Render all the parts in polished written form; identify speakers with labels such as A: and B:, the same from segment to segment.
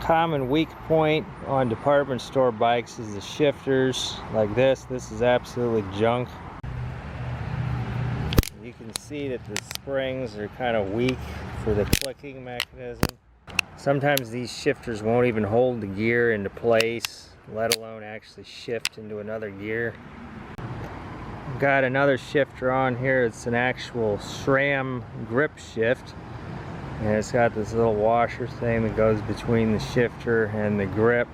A: common weak point on department store bikes is the shifters like this. This is absolutely junk. You can see that the springs are kind of weak for the clicking mechanism. Sometimes these shifters won't even hold the gear into place, let alone actually shift into another gear. I've got another shifter on here. It's an actual SRAM grip shift, and it's got this little washer thing that goes between the shifter and the grip.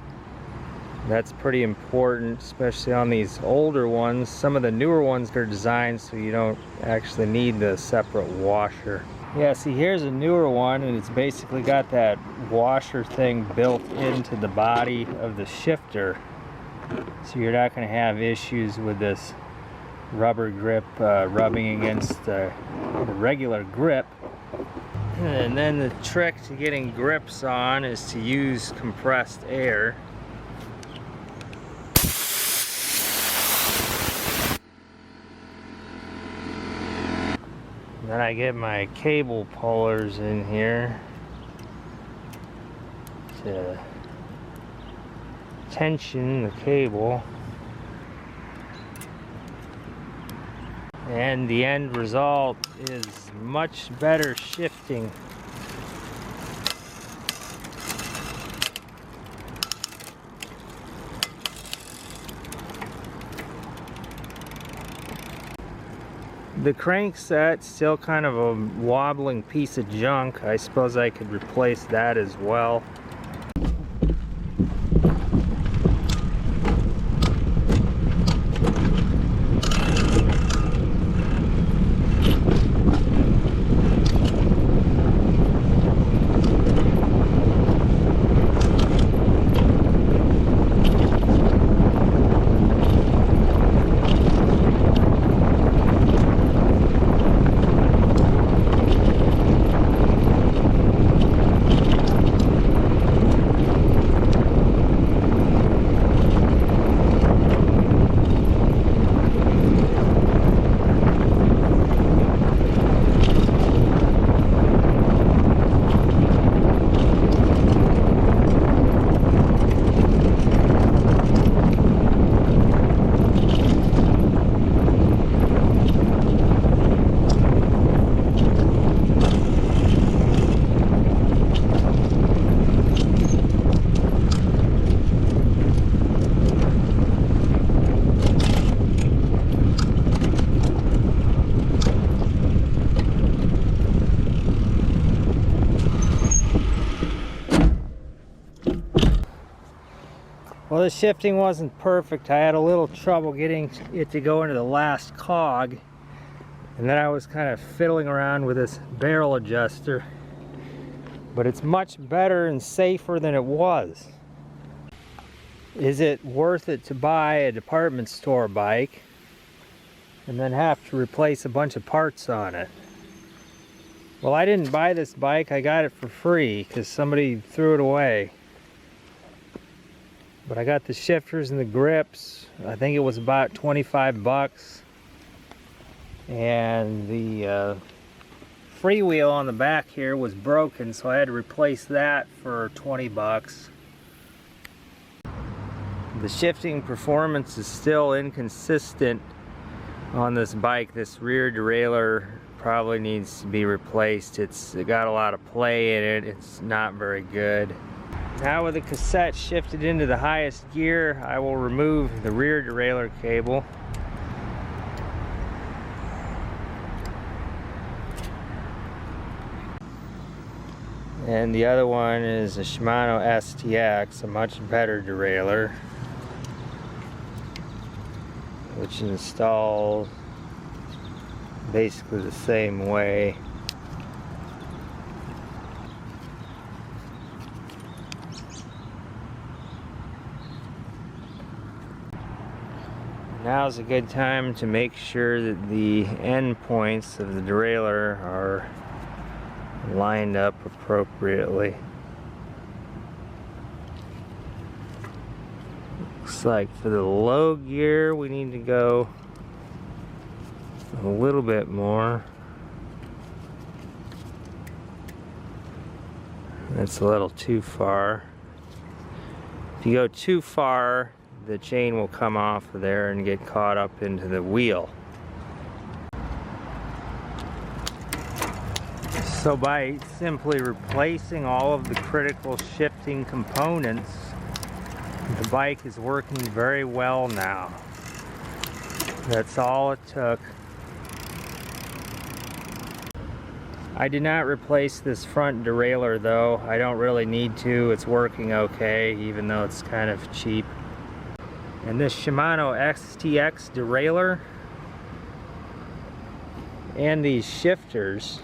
A: That's pretty important, especially on these older ones. Some of the newer ones are designed so you don't actually need the separate washer. Yeah, see, here's a newer one, and it's basically got that washer thing built into the body of the shifter, so you're not going to have issues with this rubber grip rubbing against the regular grip. And then the trick to getting grips on is to use compressed air. Then I get my cable pullers in here to tension the cable. And the end result is much better shifting. The crankset's still kind of a wobbling piece of junk. I suppose I could replace that as well. Well, the shifting wasn't perfect. I had a little trouble getting it to go into the last cog, and then I was kind of fiddling around with this barrel adjuster, but it's much better and safer than it was. Is it worth it to buy a department store bike and then have to replace a bunch of parts on it? Well, I didn't buy this bike. I got it for free because somebody threw it away. But I got the shifters and the grips. I think it was about 25 bucks. And the freewheel on the back here was broken, so I had to replace that for 20 bucks. The shifting performance is still inconsistent on this bike. This rear derailleur probably needs to be replaced. It got a lot of play in it. It's not very good. Now with the cassette shifted into the highest gear, I will remove the rear derailleur cable. And the other one is a Shimano STX, a much better derailleur, which installs basically the same way. Now's a good time to make sure that the end points of the derailleur are lined up appropriately. Looks like for the low gear we need to go a little bit more. That's a little too far. If you go too far, the chain will come off of there and get caught up into the wheel. So by simply replacing all of the critical shifting components, the bike is working very well now. That's all it took. I did not replace this front derailleur though. I don't really need to. It's working okay, even though it's kind of cheap. And this Shimano XTX derailleur and these shifters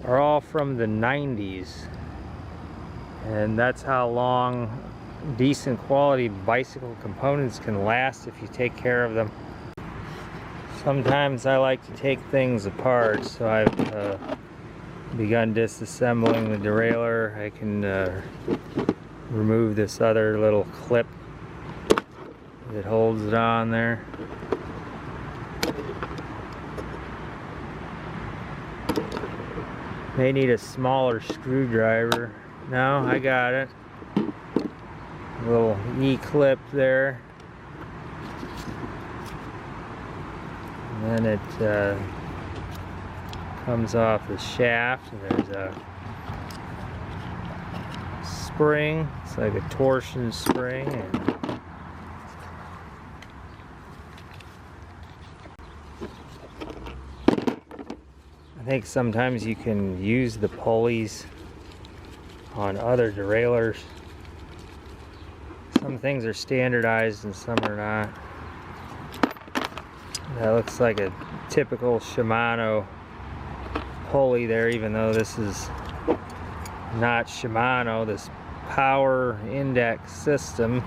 A: are all from the 90s. And that's how long decent quality bicycle components can last if you take care of them. Sometimes I like to take things apart, so I've begun disassembling the derailleur. I can remove this other little clip that holds it on there. May need a smaller screwdriver. No, I got it. A little E-clip there. And then it comes off the shaft, and there's a spring. It's like a torsion spring. And I think sometimes you can use the pulleys on other derailleurs. Some things are standardized and some are not. That looks like a typical Shimano pulley there, even though this is not Shimano, this power index system.